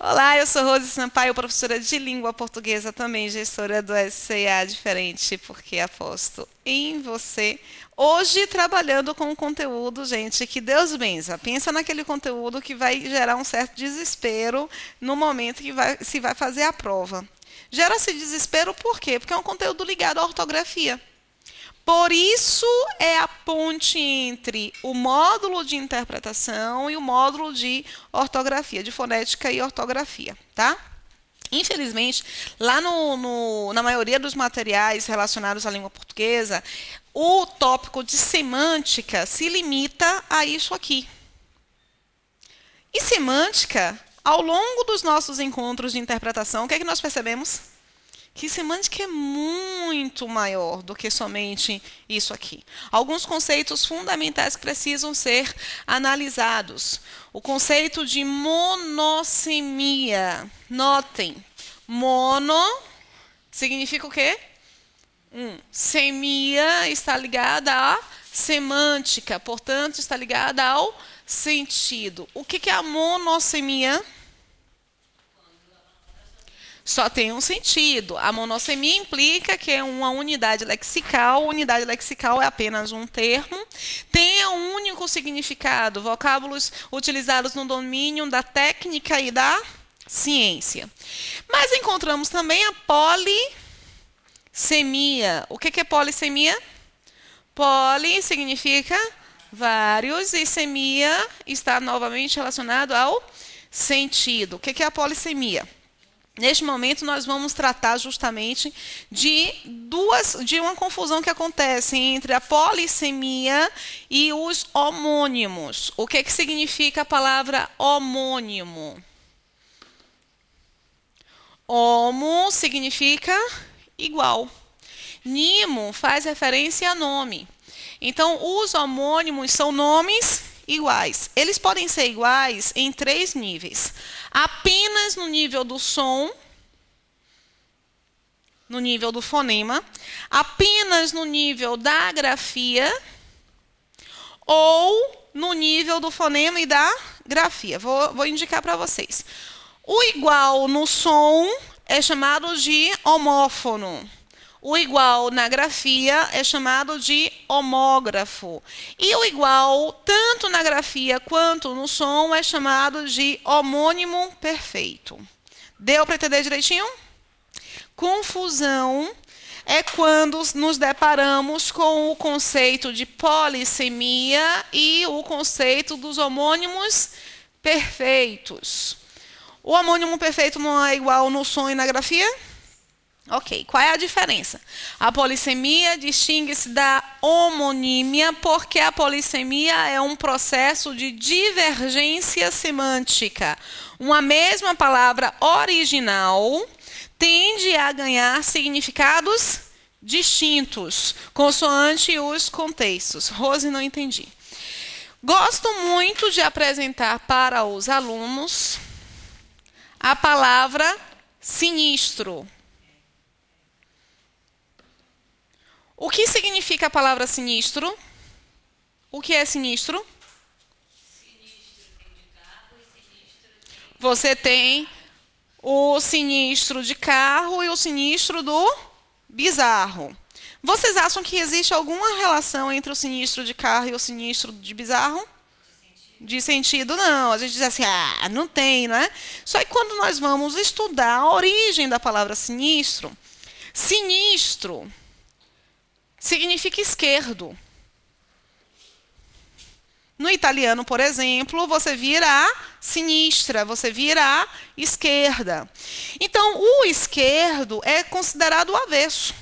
Olá, eu sou Rose Sampaio, professora de língua portuguesa, também gestora do SCA Diferente, porque aposto em você. Hoje, trabalhando com um conteúdo, gente, que Deus benza. Pensa naquele conteúdo que vai gerar um certo desespero no momento que se vai fazer a prova. Gera-se desespero por quê? Porque é um conteúdo ligado à ortografia. Por isso é a ponte entre o módulo de interpretação e o módulo de ortografia, de fonética e ortografia, tá? Infelizmente, lá na maioria dos materiais relacionados à língua portuguesa, o tópico de semântica se limita a isso aqui. E semântica, ao longo dos nossos encontros de interpretação, o que é que nós percebemos? Que semântica é muito maior do que somente isso aqui. Alguns conceitos fundamentais precisam ser analisados. O conceito de monossemia. Notem, mono significa o quê? Semia está ligada à semântica, portanto, está ligada ao sentido. O que é a monossemia? Só tem um sentido. A monossemia implica que é uma unidade lexical. Unidade lexical é apenas um termo. Tem um único significado. Vocábulos utilizados no domínio da técnica e da ciência. Mas encontramos também a polissemia. O que é polissemia? Poli significa vários e semia está novamente relacionado ao sentido. O que é a polissemia? Neste momento, nós vamos tratar justamente de uma confusão que acontece entre a polissemia e os homônimos. O que significa a palavra homônimo? Homo significa igual. Nimo faz referência a nome. Então, os homônimos são nomes iguais. Eles podem ser iguais em 3 níveis. Apenas no nível do som, no nível do fonema, apenas no nível da grafia ou no nível do fonema e da grafia. Vou indicar para vocês. O igual no som é chamado de homófono. O igual na grafia é chamado de homógrafo. E o igual, tanto na grafia quanto no som, é chamado de homônimo perfeito. Deu para entender direitinho? Confusão é quando nos deparamos com o conceito de polissemia e o conceito dos homônimos perfeitos. O homônimo perfeito não é igual no som e na grafia? Ok, qual é a diferença? A polissemia distingue-se da homonímia porque a polissemia é um processo de divergência semântica. Uma mesma palavra original tende a ganhar significados distintos, consoante os contextos. Rose, não entendi. Gosto muito de apresentar para os alunos a palavra sinistro. O que significa a palavra sinistro? O que é sinistro? Você tem o sinistro de carro e o sinistro do bizarro. Vocês acham que existe alguma relação entre o sinistro de carro e o sinistro de bizarro? De sentido, não. A gente diz assim, não tem, né? Só que quando nós vamos estudar a origem da palavra sinistro, sinistro significa esquerdo. No italiano, por exemplo, você vira a sinistra, você vira a esquerda. Então, o esquerdo é considerado o avesso,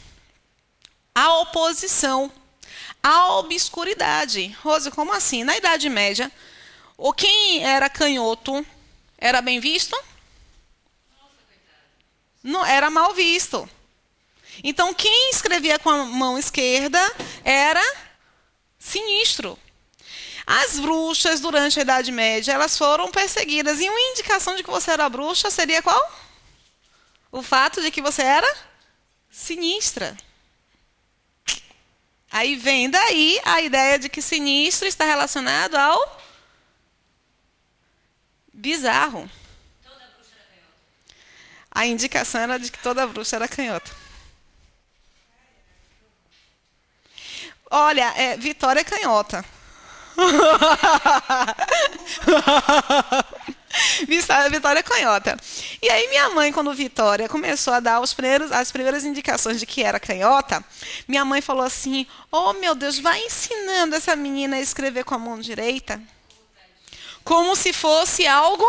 a oposição, a obscuridade. Rose, como assim? Na Idade Média, quem era canhoto era bem visto? Não, era mal visto. Então, quem escrevia com a mão esquerda era sinistro. As bruxas, durante a Idade Média, elas foram perseguidas. E uma indicação de que você era bruxa seria qual? O fato de que você era sinistra. Aí vem daí a ideia de que sinistro está relacionado ao bizarro. A indicação era de que toda bruxa era canhota. Olha, Vitória é canhota. Vitória é canhota. E aí minha mãe, quando Vitória começou a dar as primeiras indicações de que era canhota, minha mãe falou assim: oh meu Deus, vai ensinando essa menina a escrever com a mão direita, como se fosse algo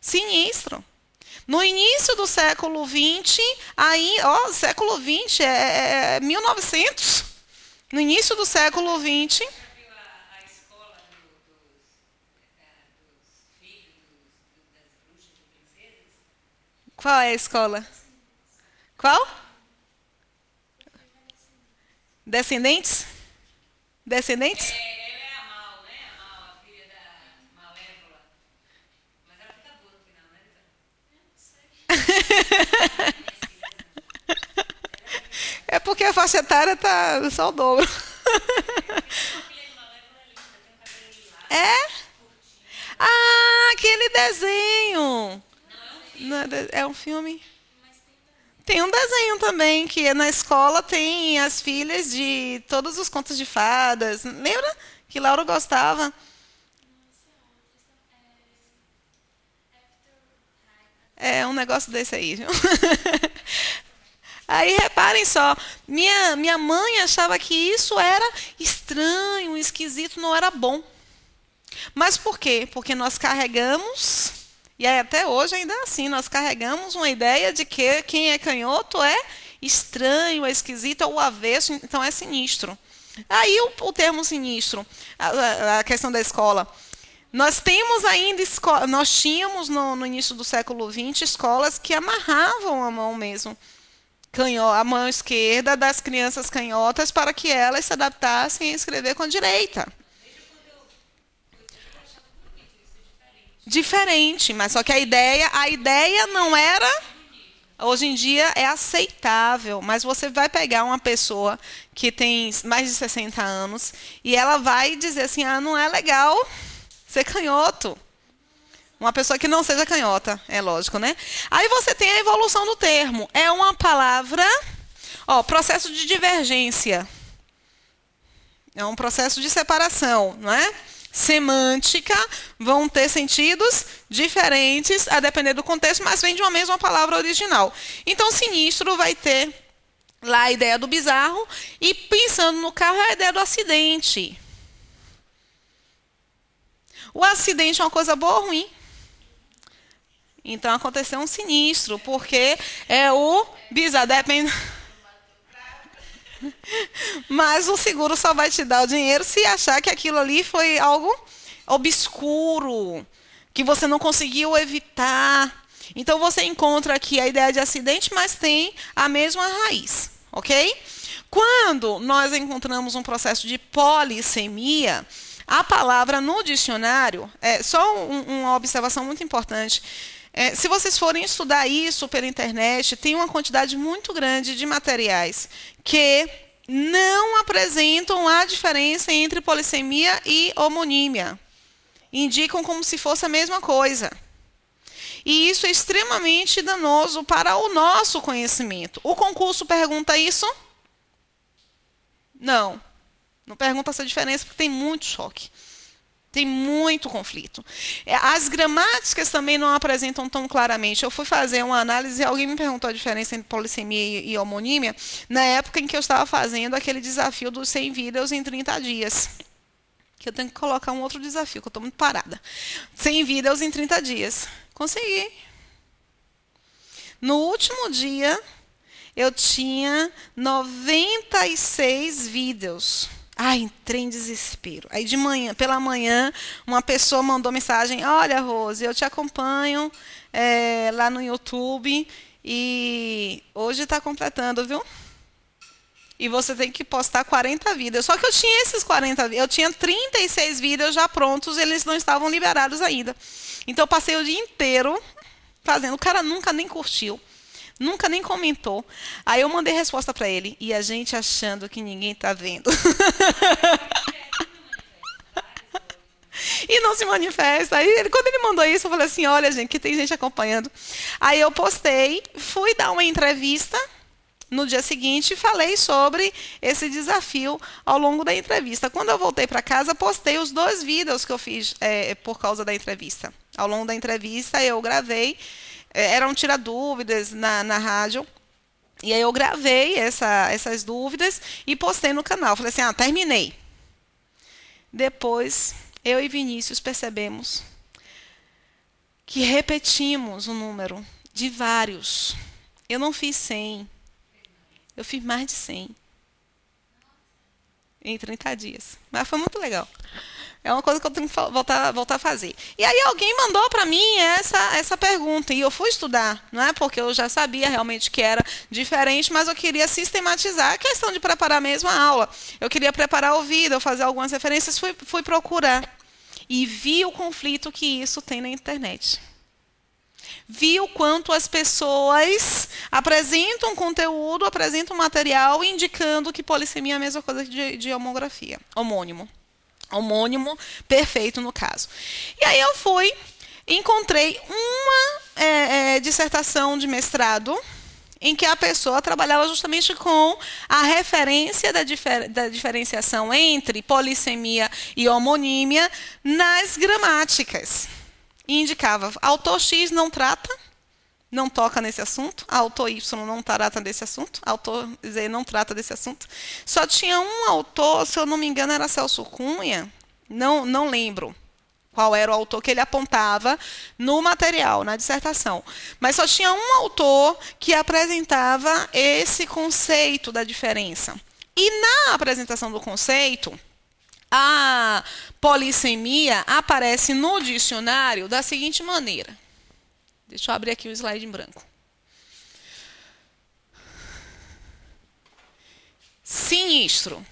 sinistro. No início do século XX, aí, século XX é 1900. No início do século XX. Qual é a escola? Qual? Descendentes? Descendentes? Ela é a Mal, né? A Mal, a filha da Malévola. Mas ela fica boa no final, né, Vitória? É porque a faixa etária tá só o dobro. É? Ah, aquele desenho. É um filme? Tem um desenho também, que na escola tem as filhas de todos os contos de fadas. Lembra que Laura gostava? É um negócio desse aí, viu? Aí reparem só, minha mãe achava que isso era estranho, esquisito, não era bom. Mas por quê? Porque nós carregamos, e até hoje ainda é assim, nós carregamos uma ideia de que quem é canhoto é estranho, é esquisito, é o avesso, então é sinistro. Aí o termo sinistro, a questão da escola. Nós temos ainda, nós tínhamos no início do século XX escolas que amarravam a mão mesmo. A mão esquerda das crianças canhotas para que elas se adaptassem a escrever com a direita. Diferente, mas só que a ideia não era. Hoje em dia é aceitável, mas você vai pegar uma pessoa que tem mais de 60 anos e ela vai dizer assim: ah, não é legal ser canhoto. Uma pessoa que não seja canhota, é lógico, né? Aí você tem a evolução do termo. É uma palavra, processo de divergência. É um processo de separação, não é? Semântica, vão ter sentidos diferentes a depender do contexto, mas vem de uma mesma palavra original. Então, sinistro vai ter lá a ideia do bizarro e, pensando no carro, é a ideia do acidente. O acidente é uma coisa boa ou ruim? Então, aconteceu um sinistro, porque é o bizarro. Depende. Mas o seguro só vai te dar o dinheiro se achar que aquilo ali foi algo obscuro, que você não conseguiu evitar. Então, você encontra aqui a ideia de acidente, mas tem a mesma raiz, ok? Quando nós encontramos um processo de polissemia, a palavra no dicionário, só uma observação muito importante. Se vocês forem estudar isso pela internet, tem uma quantidade muito grande de materiais que não apresentam a diferença entre polissemia e homonímia. Indicam como se fosse a mesma coisa. E isso é extremamente danoso para o nosso conhecimento. O concurso pergunta isso? Não. Não pergunta essa diferença porque tem muito choque. Tem muito conflito. As gramáticas também não apresentam tão claramente. Eu fui fazer uma análise e alguém me perguntou a diferença entre polissemia e homonímia na época em que eu estava fazendo aquele desafio dos 100 vídeos em 30 dias. Que eu tenho que colocar um outro desafio, que eu estou muito parada. 100 vídeos em 30 dias. Consegui. No último dia, eu tinha 96 vídeos. Ai, entrei em desespero. Aí pela manhã, uma pessoa mandou mensagem: olha, Rose, eu te acompanho lá no YouTube e hoje está completando, viu? E você tem que postar 40 vídeos. Só que eu tinha esses 40 vídeos, eu tinha 36 vídeos já prontos, eles não estavam liberados ainda. Então eu passei o dia inteiro fazendo. O cara nunca nem curtiu. Nunca nem comentou. Aí eu mandei resposta para ele. E a gente achando que ninguém está vendo. E não se manifesta. Aí, quando ele mandou isso, eu falei assim, olha, gente, que tem gente acompanhando. Aí eu postei, fui dar uma entrevista no dia seguinte, falei sobre esse desafio ao longo da entrevista. Quando eu voltei para casa, postei os 2 vídeos que eu fiz por causa da entrevista. Ao longo da entrevista, eu gravei, era um tira-dúvidas na rádio, e aí eu gravei essas dúvidas e postei no canal. Falei assim, terminei. Depois, eu e Vinícius percebemos que repetimos o número de vários. Eu não fiz 100. Eu fiz mais de 100 em 30 dias. Mas foi muito legal. É uma coisa que eu tenho que voltar a fazer. E aí alguém mandou para mim essa pergunta. E eu fui estudar. Não é porque eu já sabia realmente que era diferente, mas eu queria sistematizar a questão de preparar mesmo a aula. Eu queria preparar o vídeo, fazer algumas referências, fui procurar. E vi o conflito que isso tem na internet. Vi o quanto as pessoas apresentam conteúdo, apresentam material indicando que polissemia é a mesma coisa de homografia. Homônimo perfeito no caso. E aí eu encontrei uma dissertação de mestrado em que a pessoa trabalhava justamente com a referência da diferenciação entre polissemia e homonímia nas gramáticas. E indicava, autor X não toca nesse assunto, autor Y não trata desse assunto, autor Z não trata desse assunto. Só tinha um autor, se eu não me engano, era Celso Cunha, não lembro qual era o autor que ele apontava no material, na dissertação. Mas só tinha um autor que apresentava esse conceito da diferença. E na apresentação do conceito, a polissemia aparece no dicionário da seguinte maneira. Deixa eu abrir aqui o slide em branco. Sinistro.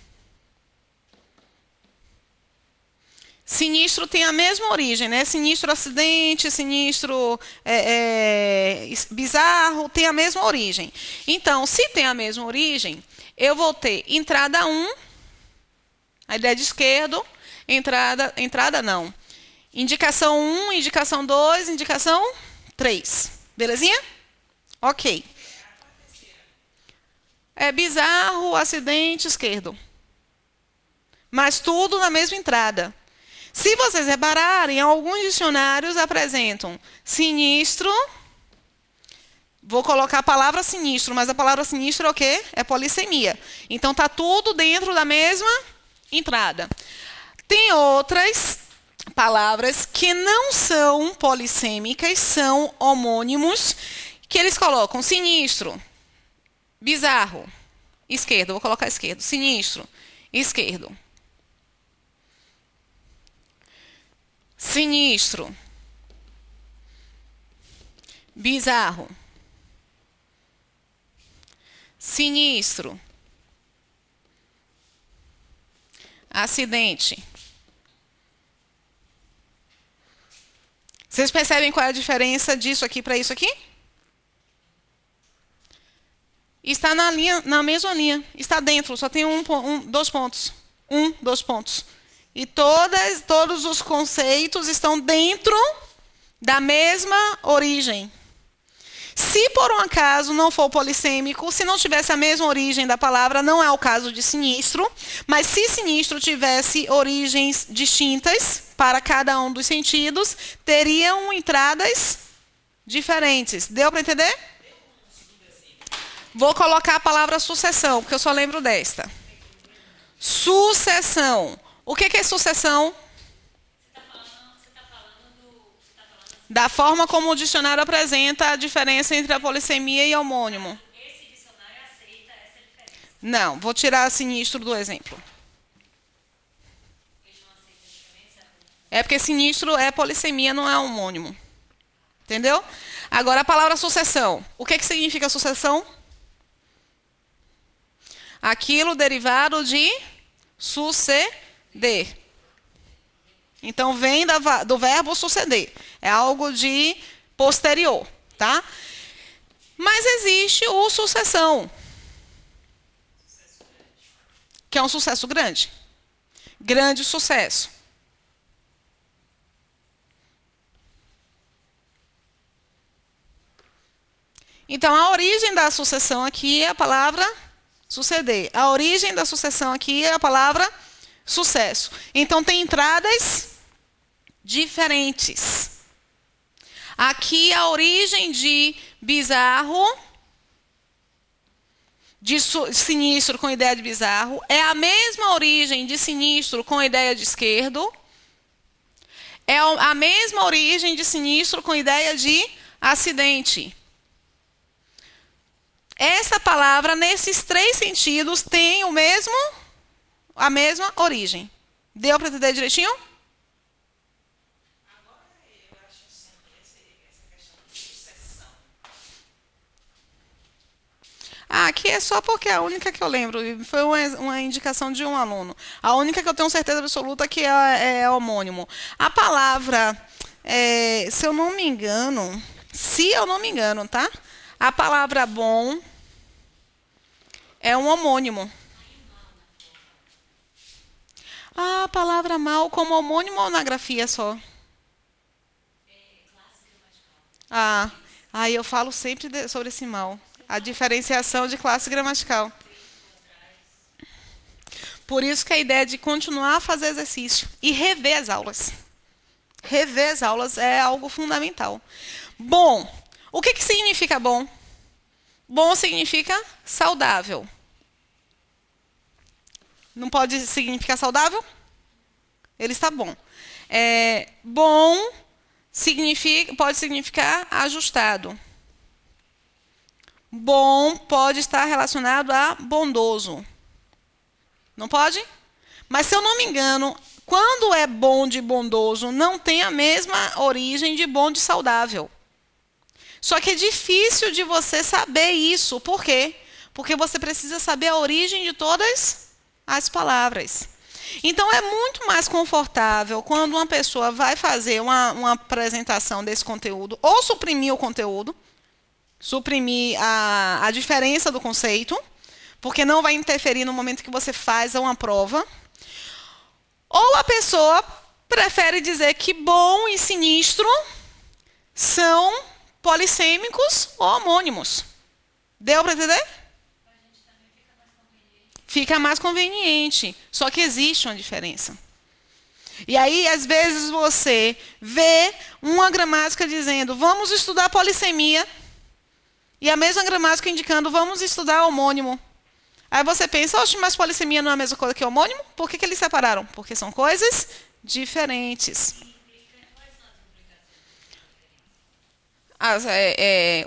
Sinistro tem a mesma origem, né? Sinistro acidente, sinistro bizarro, tem a mesma origem. Então, se tem a mesma origem, eu vou ter entrada 1, a ideia de esquerdo, entrada não. Indicação 1, indicação 2, indicação 3. Belezinha? Ok. É bizarro, acidente, esquerdo. Mas tudo na mesma entrada. Se vocês repararem, alguns dicionários apresentam sinistro. Vou colocar a palavra sinistro, mas a palavra sinistro é o quê? É polissemia. Então, está tudo dentro da mesma entrada. Tem outras palavras que não são polissêmicas, são homônimos, que eles colocam sinistro, bizarro, esquerdo, vou colocar esquerdo, sinistro, esquerdo. Sinistro, bizarro, sinistro, acidente. Vocês percebem qual é a diferença disso aqui para isso aqui? Está na mesma linha, está dentro, só tem 2 pontos. 2 pontos. E todos os conceitos estão dentro da mesma origem. Se por um acaso não for polissêmico, se não tivesse a mesma origem da palavra, não é o caso de sinistro, mas se sinistro tivesse origens distintas para cada um dos sentidos, teriam entradas diferentes. Deu para entender? Vou colocar a palavra sucessão, porque eu só lembro desta. Sucessão. O que é sucessão? Da forma como o dicionário apresenta a diferença entre a polissemia e homônimo. Esse dicionário aceita essa diferença. Não, vou tirar sinistro do exemplo. Ele não aceita a diferença? É porque sinistro é polissemia, não é homônimo. Entendeu? Agora a palavra sucessão. O que significa sucessão? Aquilo derivado de suceder. Então, vem do verbo suceder. É algo de posterior, tá? Mas existe o sucessão, que é um sucesso grande. Grande sucesso. Então, a origem da sucessão aqui é a palavra suceder. A origem da sucessão aqui é a palavra sucesso. Então, tem entradas diferentes. Aqui, a origem de bizarro, de sinistro com ideia de bizarro, é a mesma origem de sinistro com ideia de esquerdo, é a mesma origem de sinistro com ideia de acidente. Essa palavra, nesses três sentidos, tem a mesma origem. Deu para entender direitinho? Agora eu acho assim, essa questão de sucessão. Aqui é só porque é a única que eu lembro. E foi uma indicação de um aluno. A única que eu tenho certeza absoluta que é homônimo. A palavra, se eu não me engano, tá? A palavra bom é um homônimo. A palavra mal como homônimo ou na grafia só? Aí eu falo sempre sobre esse mal. A diferenciação de classe gramatical. Por isso que a ideia de continuar a fazer exercício e rever as aulas. Rever as aulas é algo fundamental. Bom, o que significa bom? Bom significa saudável. Não pode significar saudável? Ele está bom. Bom pode significar ajustado. Bom pode estar relacionado a bondoso. Não pode? Mas, se eu não me engano, quando é bom de bondoso, não tem a mesma origem de bom de saudável. Só que é difícil de você saber isso. Por quê? Porque você precisa saber a origem de todas as palavras. Então, é muito mais confortável quando uma pessoa vai fazer uma apresentação desse conteúdo, ou suprimir o conteúdo, suprimir a diferença do conceito, porque não vai interferir no momento que você faz uma prova. Ou a pessoa prefere dizer que bom e sinistro são polissêmicos ou homônimos. Deu para entender? Fica mais conveniente. Só que existe uma diferença. E aí, às vezes, você vê uma gramática dizendo vamos estudar polissemia, e a mesma gramática indicando vamos estudar homônimo. Aí você pensa, oxe, mas polissemia não é a mesma coisa que homônimo? Por que eles separaram? Porque são coisas diferentes.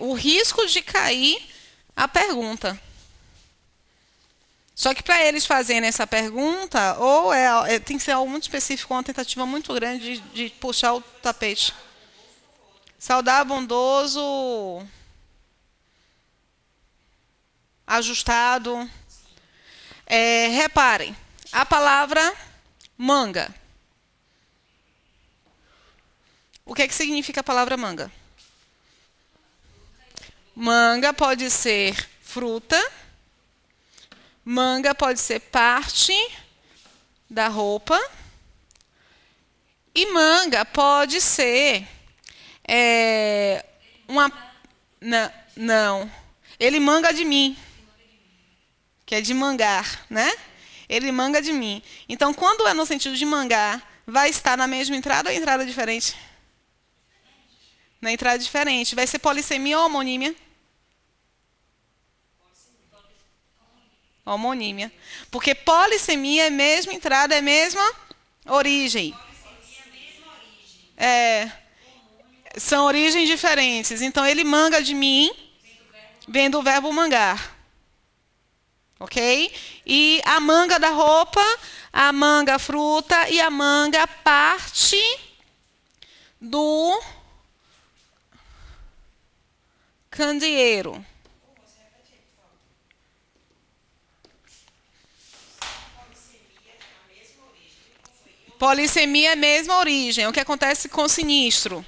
O risco de cair a pergunta. Só que para eles fazerem essa pergunta, ou tem que ser algo muito específico, uma tentativa muito grande de puxar o tapete. Saudável, bondoso, ajustado. Reparem, a palavra manga. O que significa a palavra manga? Manga pode ser fruta. Manga pode ser parte da roupa. E manga pode ser uma... Não. Ele manga de mim. Que é de mangar, né? Ele manga de mim. Então, quando é no sentido de mangar, vai estar na mesma entrada ou entrada diferente? Na entrada diferente. Vai ser polissemia ou homonímia? Homonímia. Porque polissemia é a mesma entrada, é a mesma origem. São origens diferentes. Então, ele manga de mim, vem do verbo mangar. Ok? E a manga da roupa, a manga fruta e a manga parte do candeeiro. Polissemia é a mesma origem. O que acontece com sinistro?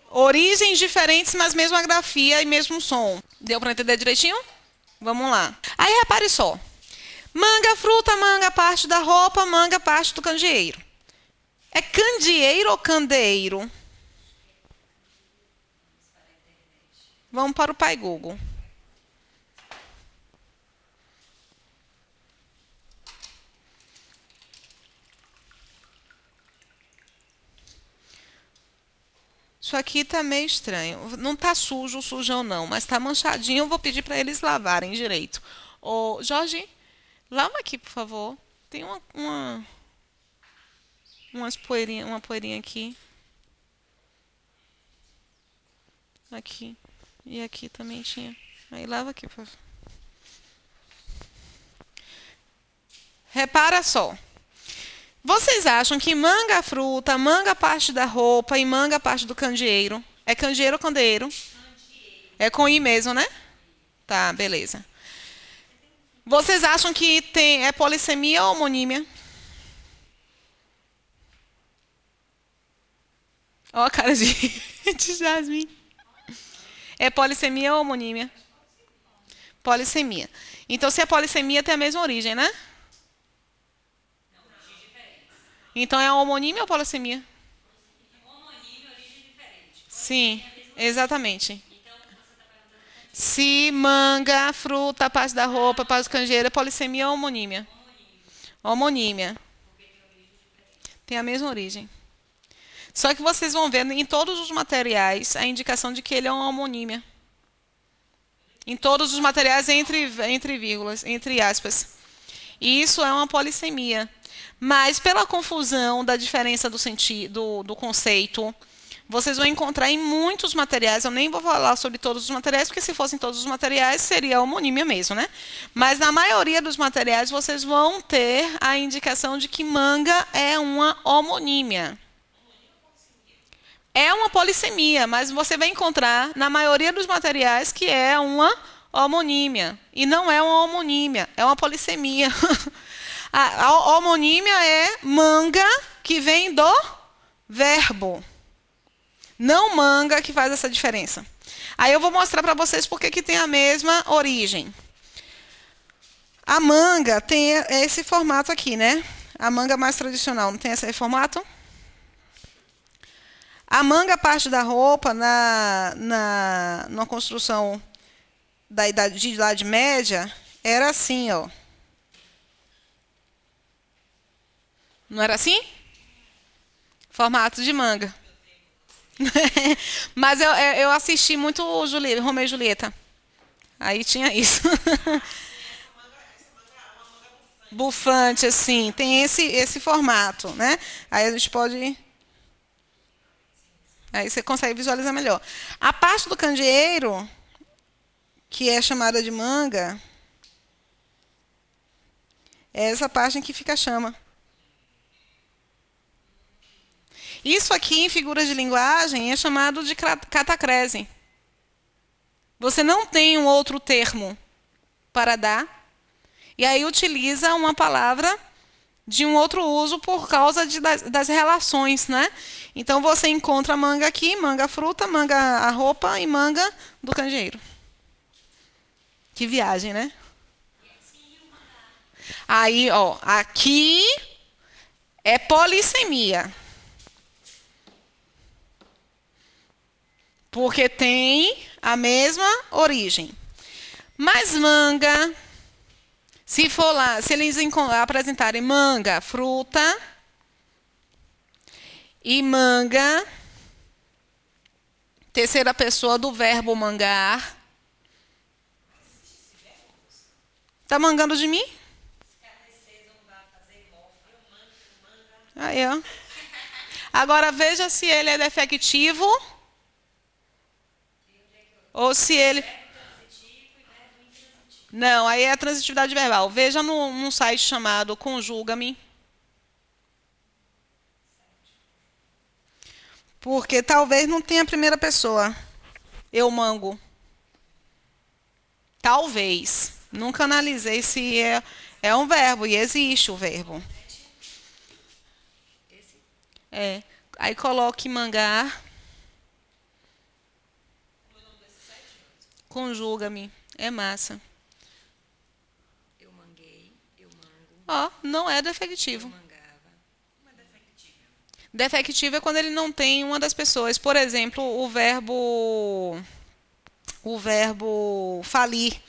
Origens diferentes, mas mesma grafia e mesmo som. Deu para entender direitinho? Vamos lá. Aí repare só. Manga, fruta, manga, parte da roupa, manga, parte do candeeiro. É candeeiro ou candeeiro? Vamos para o Pai Google. Isso aqui tá meio estranho. Não tá sujo, sujão não, mas tá manchadinho. Eu vou pedir para eles lavarem direito. Ô, Jorge, lava aqui, por favor. Tem uma poeirinha aqui. Aqui. E aqui também tinha. Aí lava aqui, por favor. Repara só. Vocês acham que manga a fruta, manga a parte da roupa e manga a parte do candeeiro? É candeeiro ou candeeiro? É com I mesmo, né? Tá, beleza. Vocês acham que é polissemia ou homonímia? Ó a cara de Jasmine. É polissemia ou homonímia? Polissemia. Então, se é polissemia, tem a mesma origem, né? Então, é homonímia ou polissemia? Homonímia, origem diferente. Sim, exatamente. Se manga, fruta, parte da roupa, parte do canjeiro, é polissemia ou homonímia? Homonímia. Tem a mesma origem. Só que vocês vão ver em todos os materiais a indicação de que ele é uma homonímia. Em todos os materiais entre vírgulas, entre aspas. E isso é uma polissemia. Mas pela confusão da diferença do sentido, do conceito, vocês vão encontrar em muitos materiais. Eu nem vou falar sobre todos os materiais, porque se fossem todos os materiais, seria homonímia mesmo, né? Mas na maioria dos materiais, vocês vão ter a indicação de que manga é uma homonímia. É uma polissemia, mas você vai encontrar na maioria dos materiais que é uma homonímia. E não é uma homonímia, é uma polissemia. A homonímia é manga, que vem do verbo. Não manga que faz essa diferença. Aí eu vou mostrar para vocês por que tem a mesma origem. A manga tem esse formato aqui, né? A manga mais tradicional, não tem esse formato? A manga parte da roupa na construção da Idade Média era assim, ó. Não era assim? Formato de manga. Mas eu assisti muito Romeu e Julieta. Aí tinha isso. Bufante, assim. Tem esse formato, né? Aí a gente pode... Aí você consegue visualizar melhor. A parte do candeeiro, que é chamada de manga, é essa parte em que fica a chama. Isso aqui, em figuras de linguagem, é chamado de catacrese. Você não tem um outro termo para dar, e aí utiliza uma palavra de um outro uso por causa das relações, né? Então, você encontra manga aqui, manga fruta, manga a roupa e manga do candeeiro. Que viagem, né? Aí, ó, aqui é polissemia. Porque tem a mesma origem. Mas manga, se for lá, se eles apresentarem manga, fruta, e manga, terceira pessoa do verbo mangar. Tá mangando de mim? Aí, ó. Agora veja se ele é defectivo ou se ele... Não, aí é a transitividade verbal. Veja num site chamado Conjuga-me. Porque talvez não tenha a primeira pessoa. Eu mango. Talvez. Nunca analisei se é um verbo, e existe o verbo. É. Aí coloque mangar. Conjuga-me. É massa. Eu manguei, eu mango, Ó, não é defectivo. mangava. Uma defectiva. Defectivo é quando ele não tem uma das pessoas. Por exemplo, o verbo o verbo falir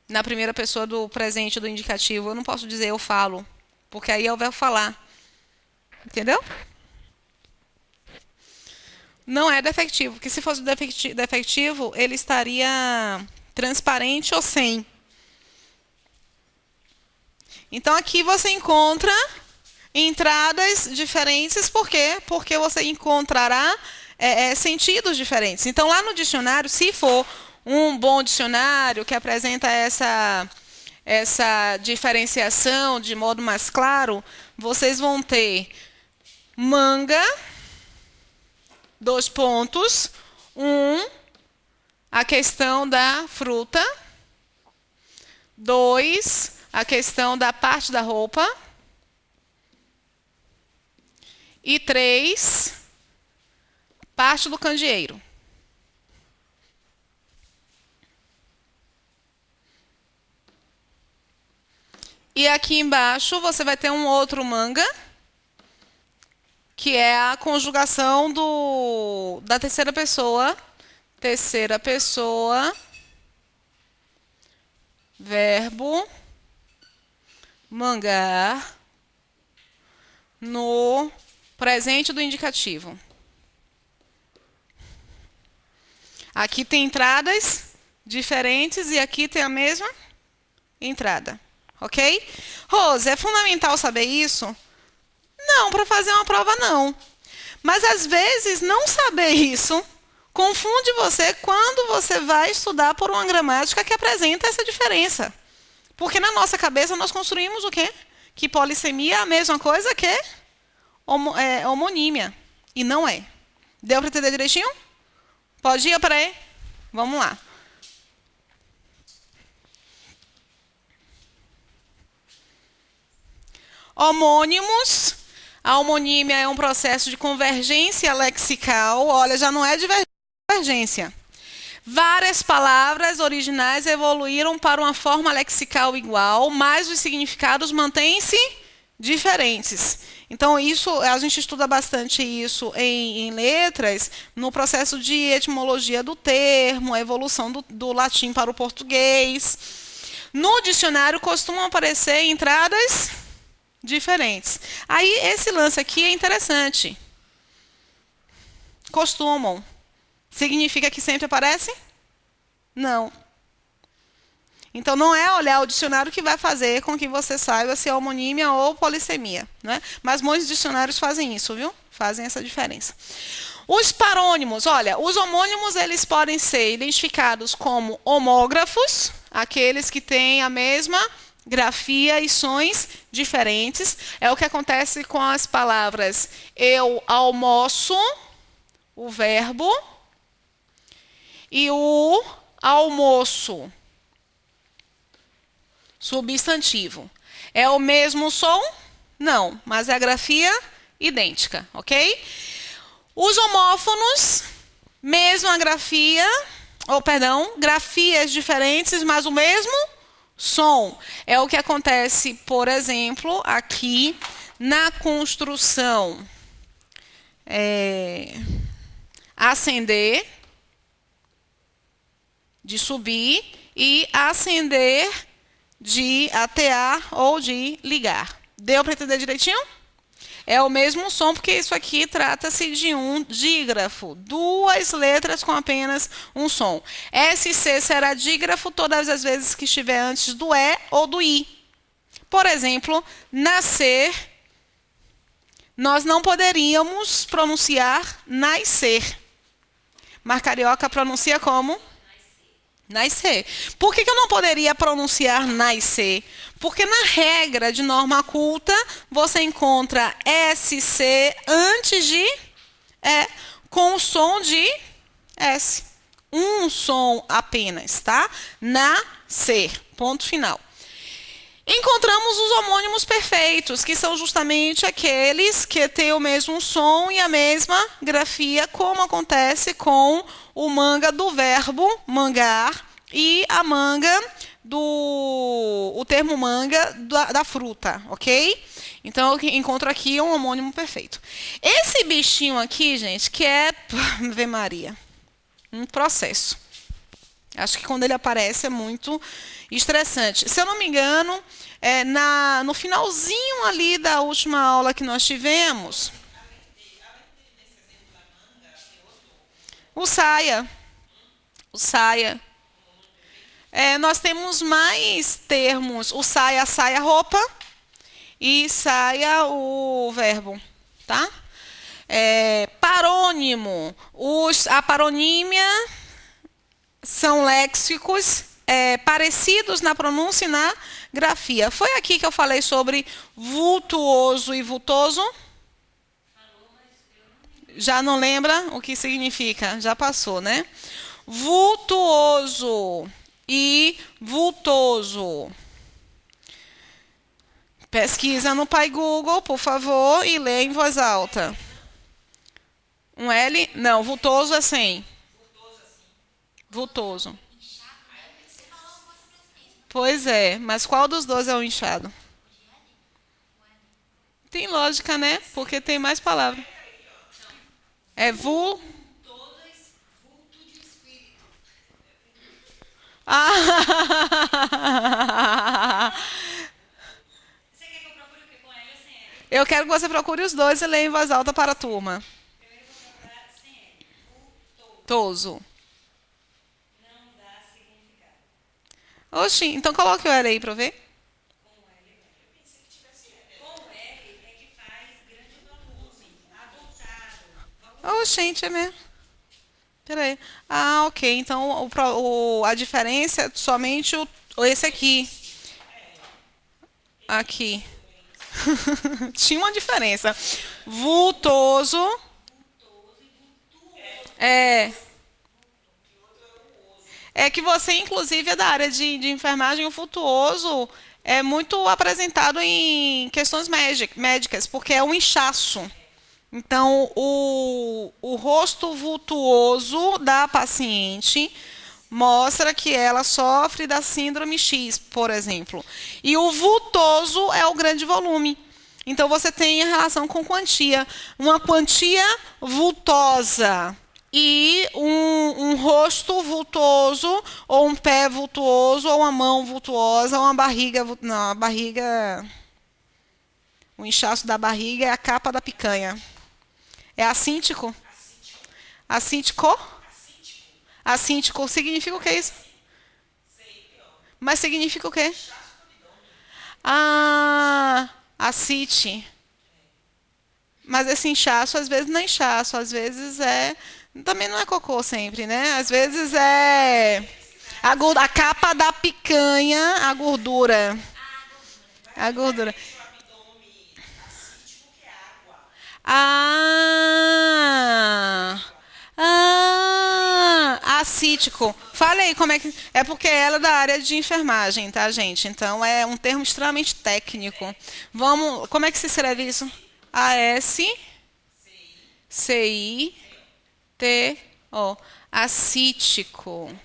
na primeira pessoa do presente do indicativo. Eu não posso dizer eu falo, porque aí é o verbo falar. Entendeu? Não é defectivo, porque se fosse defectivo, ele estaria transparente ou sem. Então, aqui você encontra entradas diferentes, por quê? Porque você encontrará sentidos diferentes. Então, lá no dicionário, se for um bom dicionário que apresenta essa diferenciação de modo mais claro, vocês vão ter manga, 2 pontos, a questão da fruta, 2, a questão da parte da roupa, e 3, parte do candeeiro. E aqui embaixo você vai ter um outro manga, que é a conjugação da terceira pessoa. Terceira pessoa, verbo, mangar, no presente do indicativo. Aqui tem entradas diferentes e aqui tem a mesma entrada. Ok? Rose, é fundamental saber isso? Não, para fazer uma prova não. Mas às vezes não saber isso confunde você quando você vai estudar por uma gramática que apresenta essa diferença. Porque na nossa cabeça nós construímos o quê? Que polissemia é a mesma coisa que homonímia. E não é. Deu para entender direitinho? Pode ir para aí? Vamos lá. Homônimos. A homonímia é um processo de convergência lexical. Olha, já não é divergência. Várias palavras originais evoluíram para uma forma lexical igual, mas os significados mantêm-se diferentes. Então, isso a gente estuda bastante isso em letras, no processo de etimologia do termo, a evolução do latim para o português. No dicionário costumam aparecer entradas diferentes. Aí, esse lance aqui é interessante. Costumam. Significa que sempre aparece? Não. Então, não é olhar o dicionário que vai fazer com que você saiba se é homonímia ou polissemia, né? Mas muitos dicionários fazem isso, viu? Fazem essa diferença. Os parônimos, olha, os homônimos eles podem ser identificados como homógrafos, aqueles que têm a mesma grafia e sons diferentes. É o que acontece com as palavras eu almoço, o verbo, e o almoço, substantivo. É o mesmo som? Não, mas é a grafia idêntica, ok? Os homófonos, mesma grafia, grafias diferentes, mas o mesmo som. É o que acontece, por exemplo, aqui na construção acender, de subir, e acender, de atear ou de ligar. Deu para entender direitinho? É o mesmo som, porque isso aqui trata-se de um dígrafo. 2 letras com apenas um som. SC será dígrafo todas as vezes que estiver antes do E ou do I. Por exemplo, nascer, nós não poderíamos pronunciar nascer. Mas carioca pronuncia como? Nascer. Por que eu não poderia pronunciar nascer? Porque na regra de norma culta, você encontra SC antes de E, com o som de S. Um som apenas, tá? Nascer. Ponto final. Encontramos os homônimos perfeitos, que são justamente aqueles que têm o mesmo som e a mesma grafia, como acontece com o manga do verbo mangar e a manga o termo manga da fruta, ok? Então, eu encontro aqui um homônimo perfeito. Esse bichinho aqui, gente, que é... Ave Maria. um processo. Acho que quando ele aparece é muito estressante. Se eu não me engano, no finalzinho ali da última aula que nós tivemos, o saia. O saia. Nós temos mais termos. O saia, saia, roupa. E saia, o verbo. Tá? Parônimo. A paronímia são léxicos parecidos na pronúncia e na grafia. Foi aqui que eu falei sobre vultuoso e vultoso? Já não lembra o que significa? Já passou, né? Vultuoso e vultoso. Pesquisa no Pai Google, por favor, e lê em voz alta. Um L? Não, vultoso é sem. Vultoso. Pois é, mas qual dos dois é o inchado? Tem lógica, né? Porque tem mais palavras. É vul. Ah! Você quer que eu procure o quê? Com L ou sem L? Eu quero que você procure os dois e leia em voz alta para a turma. Primeiro eu vou procurar sem L. Vultoso. Toso. Não dá significado. Oxi, então coloque o L aí para eu ver. Com L, eu pensei que tivesse L. Com L é que faz grande volume, avultado. Oxente, é mesmo. Peraí. Ah, ok. Então a diferença é somente esse aqui. Aqui. Tinha uma diferença. Vultoso. É. É que você, inclusive, é da área de enfermagem. O vultuoso é muito apresentado em questões médicas, porque é um inchaço. Então, o rosto vultuoso da paciente mostra que ela sofre da síndrome X, por exemplo. E o vultoso é o grande volume. Então, você tem a relação com quantia. Uma quantia vultosa e um rosto vultoso, ou um pé vultuoso, ou uma mão vultuosa, ou uma barriga... Não, a barriga... O inchaço da barriga é a capa da picanha. É assíntico? Assíntico? Assíntico significa o que é isso? Mas significa o quê? Ah, assite. Mas esse inchaço, às vezes não é inchaço, às vezes é... Também não é cocô sempre, né? Às vezes é... A capa da picanha, a gordura. A gordura. Assítico. Falei como é que... É porque ela é da área de enfermagem, tá, gente? Então, é um termo extremamente técnico. Vamos... Como é que se escreve isso? A-S-C-I-T-O. Assítico.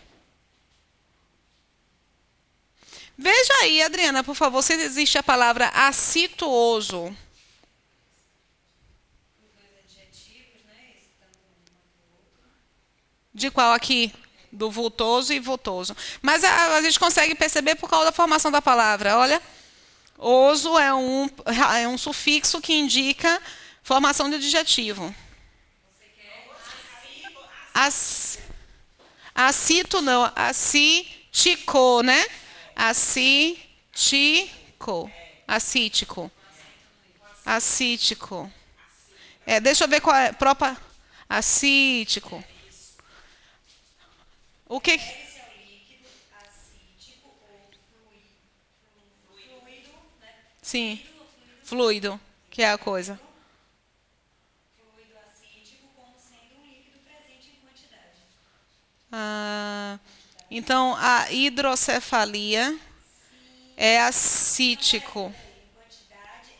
Veja aí, Adriana, por favor, se existe a palavra acituoso. De qual aqui? Do vultoso e vultoso. Mas a gente consegue perceber por causa da formação da palavra. Olha, oso é um sufixo que indica formação de adjetivo. Acito não, acítico, né? Acítico. Acítico. Acítico. Deixa eu ver qual é. Acítico. O que? Esse é o líquido acítico ou fluido, né? Sim, fluido, que é a coisa. Fluido acítico como sendo um líquido presente em quantidade. Então, a hidrocefalia é acítico. Em quantidade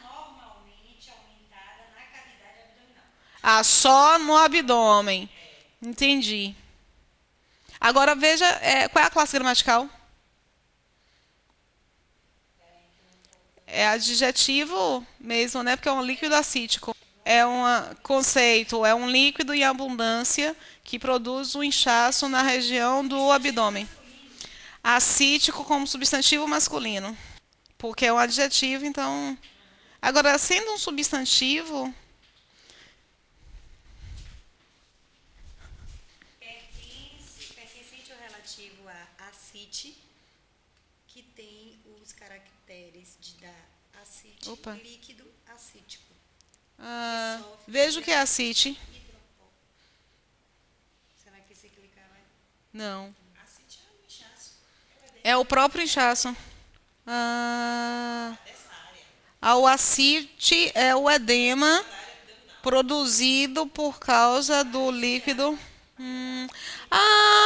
anormalmente aumentada na cavidade abdominal. Só no abdômen. Entendi. Agora veja, qual é a classe gramatical? É adjetivo mesmo, né? Porque é um líquido acítico. É um conceito, é um líquido em abundância que produz um inchaço na região do abdômen. Acítico como substantivo masculino, porque é um adjetivo, então... Agora, sendo um substantivo... Pertencente ou relativo a acite, que tem os caracteres da acite, Opa. líquido acítico. Veja o que é acite. Hidropó. Será que esse clicar vai? Não. Acite é um inchaço. É o próprio inchaço. O acite é o edema produzido por causa do líquido.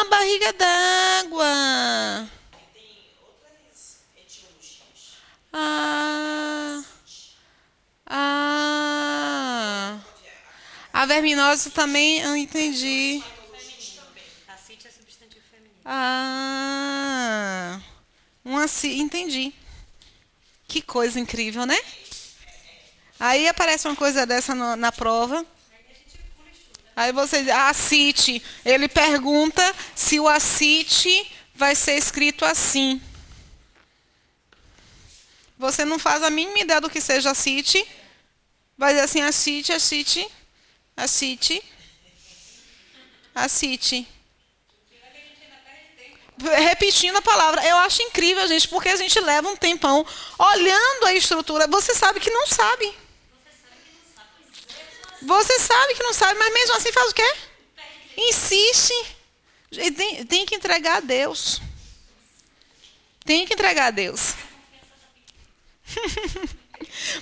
Barriga d'água. A verminose também, eu entendi. Acite é substantivo feminino. Entendi. Que coisa incrível, né? Aí aparece uma coisa dessa na prova. Aí você diz, acite. Ele pergunta se o acite vai ser escrito assim. Você não faz a mínima ideia do que seja acite. Vai dizer assim, acite, acite, acite, acite. Repetindo a palavra. Eu acho incrível, gente, porque a gente leva um tempão olhando a estrutura. Você sabe que não sabe. Você sabe que não sabe, mas mesmo assim faz o quê? Insiste. Tem que entregar a Deus. Tem que entregar a Deus.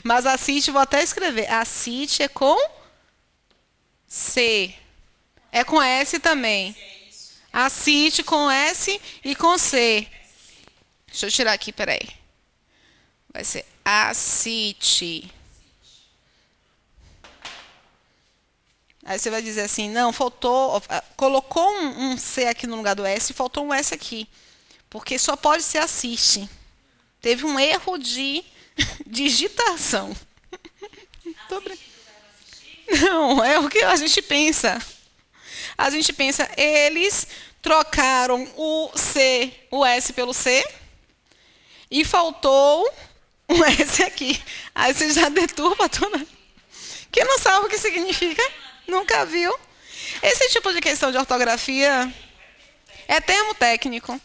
Mas acite, vou até escrever. Acite é com C. É com S também. Acite com S e com C. Deixa eu tirar aqui, peraí. Vai ser acite. Aí você vai dizer assim, não, faltou, colocou um C aqui no lugar do S e faltou um S aqui. Porque só pode ser assiste. Teve um erro de digitação. Não, é o que a gente pensa. A gente pensa, eles trocaram o S pelo C e faltou um S aqui. Aí você já deturpa tudo. Quem não sabe o que significa, nunca viu. Esse tipo de questão de ortografia é termo técnico.